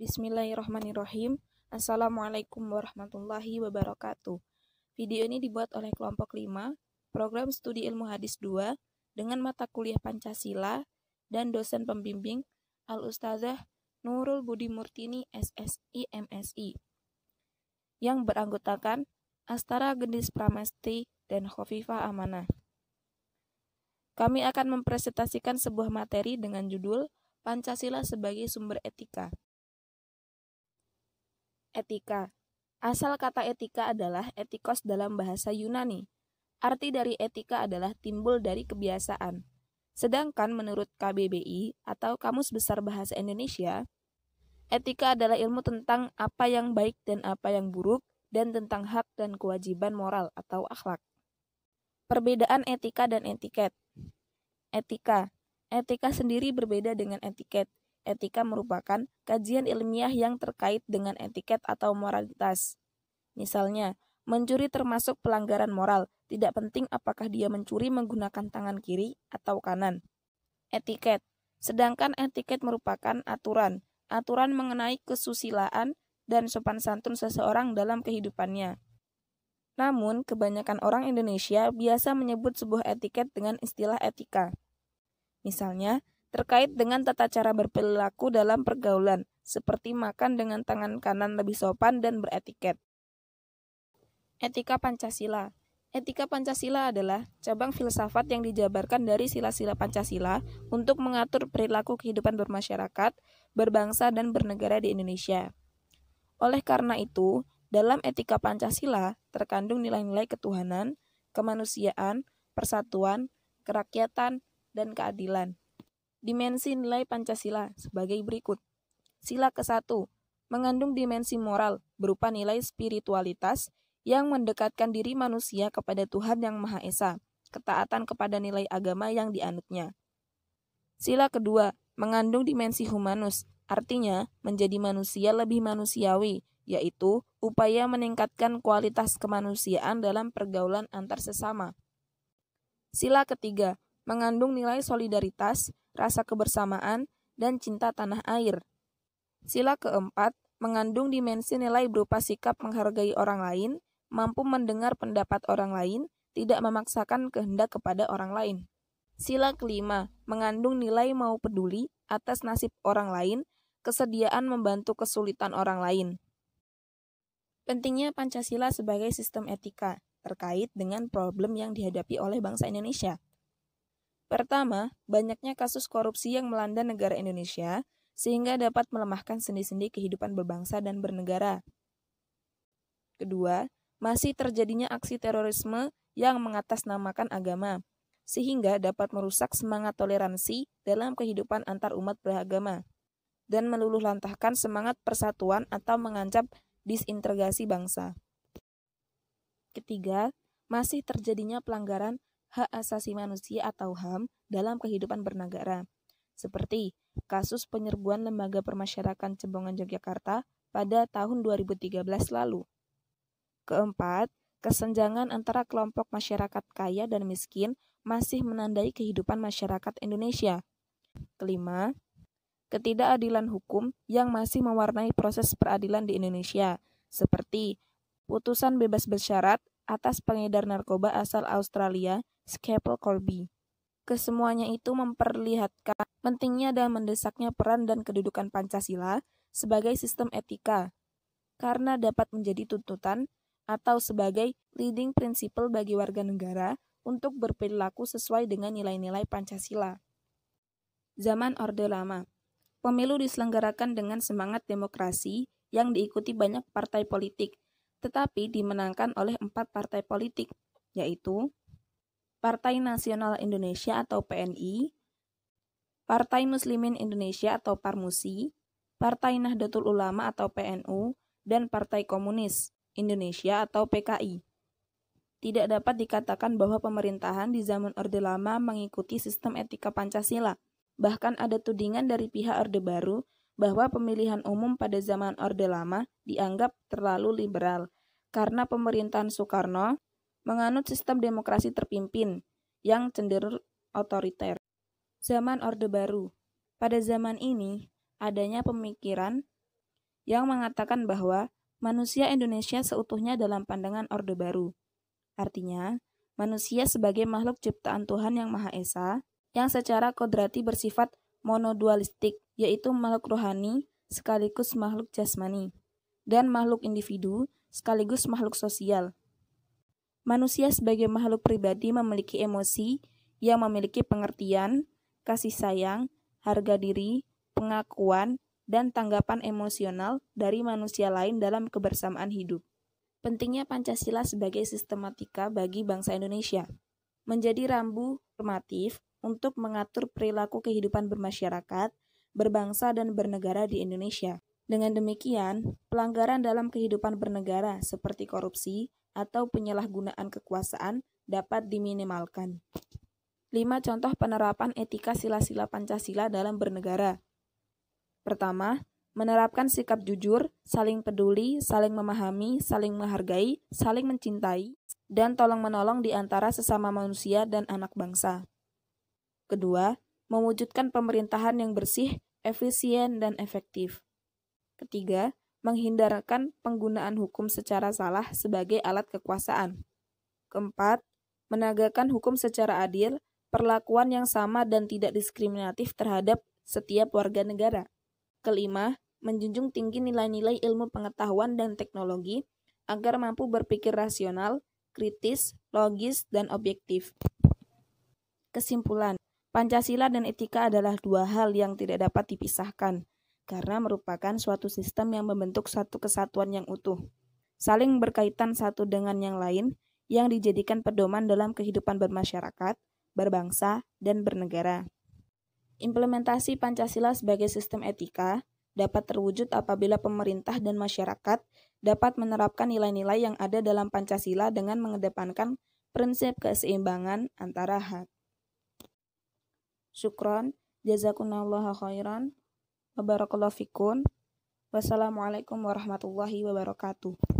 Bismillahirrahmanirrahim. Assalamualaikum warahmatullahi wabarakatuh. Video ini dibuat oleh kelompok 5, program studi ilmu hadis 2, dengan mata kuliah Pancasila dan dosen pembimbing Al-Ustazah Nurul Budi Murtini SSI MSI, yang beranggotakan Astara Gendis Pramesti dan Khofifah Amanah. Kami akan mempresentasikan sebuah materi dengan judul Pancasila sebagai sumber etika. Etika. Asal kata etika adalah etikos dalam bahasa Yunani. Arti dari etika adalah timbul dari kebiasaan. Sedangkan menurut KBBI atau Kamus Besar Bahasa Indonesia, etika adalah ilmu tentang apa yang baik dan apa yang buruk dan tentang hak dan kewajiban moral atau akhlak. Perbedaan etika dan etiket. Etika. Etika sendiri berbeda dengan etiket. Etika merupakan kajian ilmiah yang terkait dengan etiket atau moralitas. Misalnya, mencuri termasuk pelanggaran moral, tidak penting apakah dia mencuri menggunakan tangan kiri atau kanan. Etiket. Sedangkan etiket merupakan aturan mengenai kesusilaan dan sopan santun seseorang dalam kehidupannya. Namun, kebanyakan orang Indonesia biasa menyebut sebuah etiket dengan istilah etika. Misalnya, terkait dengan tata cara berperilaku dalam pergaulan, seperti makan dengan tangan kanan lebih sopan dan beretiket. Etika Pancasila. Etika Pancasila adalah cabang filsafat yang dijabarkan dari sila-sila Pancasila untuk mengatur perilaku kehidupan bermasyarakat, berbangsa, dan bernegara di Indonesia. Oleh karena itu, dalam etika Pancasila terkandung nilai-nilai ketuhanan, kemanusiaan, persatuan, kerakyatan, dan keadilan. Dimensi nilai Pancasila sebagai berikut. Sila ke-1, mengandung dimensi moral berupa nilai spiritualitas yang mendekatkan diri manusia kepada Tuhan Yang Maha Esa, ketaatan kepada nilai agama yang dianutnya. Sila kedua, mengandung dimensi humanus, artinya menjadi manusia lebih manusiawi, yaitu upaya meningkatkan kualitas kemanusiaan dalam pergaulan antar sesama. Sila ketiga, mengandung nilai solidaritas, rasa kebersamaan, dan cinta tanah air. Sila keempat, mengandung dimensi nilai berupa sikap menghargai orang lain, mampu mendengar pendapat orang lain, tidak memaksakan kehendak kepada orang lain. Sila kelima, mengandung nilai mau peduli atas nasib orang lain, kesediaan membantu kesulitan orang lain. Pentingnya Pancasila sebagai sistem etika terkait dengan problem yang dihadapi oleh bangsa Indonesia. Pertama, banyaknya kasus korupsi yang melanda negara Indonesia sehingga dapat melemahkan sendi-sendi kehidupan berbangsa dan bernegara. Kedua, masih terjadinya aksi terorisme yang mengatasnamakan agama, sehingga dapat merusak semangat toleransi dalam kehidupan antar umat beragama, dan meluluhlantahkan semangat persatuan atau mengancam disintegrasi bangsa. Ketiga, masih terjadinya pelanggaran hak asasi manusia atau HAM dalam kehidupan bernegara, seperti kasus penyerbuan Lembaga Permasyarakatan Cembongan Yogyakarta pada tahun 2013 lalu. Keempat, kesenjangan antara kelompok masyarakat kaya dan miskin masih menandai kehidupan masyarakat Indonesia. Kelima, ketidakadilan hukum yang masih mewarnai proses peradilan di Indonesia, seperti putusan bebas bersyarat atas pengedar narkoba asal Australia, Skeppel Colby. Kesemuanya itu memperlihatkan pentingnya dan mendesaknya peran dan kedudukan Pancasila sebagai sistem etika, karena dapat menjadi tuntutan atau sebagai leading principle bagi warga negara untuk berperilaku sesuai dengan nilai-nilai Pancasila. Zaman Orde Lama. Pemilu diselenggarakan dengan semangat demokrasi yang diikuti banyak partai politik, tetapi dimenangkan oleh 4 partai politik, yaitu Partai Nasional Indonesia atau PNI, Partai Muslimin Indonesia atau PARMUSI, Partai Nahdlatul Ulama atau PNU, dan Partai Komunis Indonesia atau PKI. Tidak dapat dikatakan bahwa pemerintahan di zaman Orde Lama mengikuti sistem etika Pancasila. Bahkan ada tudingan dari pihak Orde Baru bahwa pemilihan umum pada zaman Orde Lama dianggap terlalu liberal, karena pemerintahan Soekarno menganut sistem demokrasi terpimpin yang cenderung otoriter. Zaman Orde Baru. Pada zaman ini, adanya pemikiran yang mengatakan bahwa manusia Indonesia seutuhnya dalam pandangan Orde Baru. Artinya, manusia sebagai makhluk ciptaan Tuhan Yang Maha Esa, yang secara kodrati bersifat monodualistik, yaitu makhluk rohani sekaligus makhluk jasmani, dan makhluk individu sekaligus makhluk sosial. Manusia sebagai makhluk pribadi memiliki emosi yang memiliki pengertian, kasih sayang, harga diri, pengakuan, dan tanggapan emosional dari manusia lain dalam kebersamaan hidup. Pentingnya Pancasila sebagai sistematika bagi bangsa Indonesia menjadi rambu normatif untuk mengatur perilaku kehidupan bermasyarakat, berbangsa, dan bernegara di Indonesia. Dengan demikian, pelanggaran dalam kehidupan bernegara seperti korupsi atau penyalahgunaan kekuasaan dapat diminimalkan. 5 contoh penerapan etika sila-sila Pancasila dalam bernegara. Pertama, menerapkan sikap jujur, saling peduli, saling memahami, saling menghargai, saling mencintai, dan tolong-menolong di antara sesama manusia dan anak bangsa. Kedua, mewujudkan pemerintahan yang bersih, efisien, dan efektif. Ketiga, menghindarkan penggunaan hukum secara salah sebagai alat kekuasaan. Keempat, menegakkan hukum secara adil, perlakuan yang sama dan tidak diskriminatif terhadap setiap warga negara. Kelima, menjunjung tinggi nilai-nilai ilmu pengetahuan dan teknologi agar mampu berpikir rasional, kritis, logis, dan objektif. Kesimpulan, Pancasila dan etika adalah dua hal yang tidak dapat dipisahkan, karena merupakan suatu sistem yang membentuk satu kesatuan yang utuh, saling berkaitan satu dengan yang lain, yang dijadikan pedoman dalam kehidupan bermasyarakat, berbangsa, dan bernegara. Implementasi Pancasila sebagai sistem etika dapat terwujud apabila pemerintah dan masyarakat dapat menerapkan nilai-nilai yang ada dalam Pancasila dengan mengedepankan prinsip keseimbangan antara hak. Syukron, jazakumullahu khairan, wa barakallahu fikum. Wassalamualaikum warahmatullahi wabarakatuh.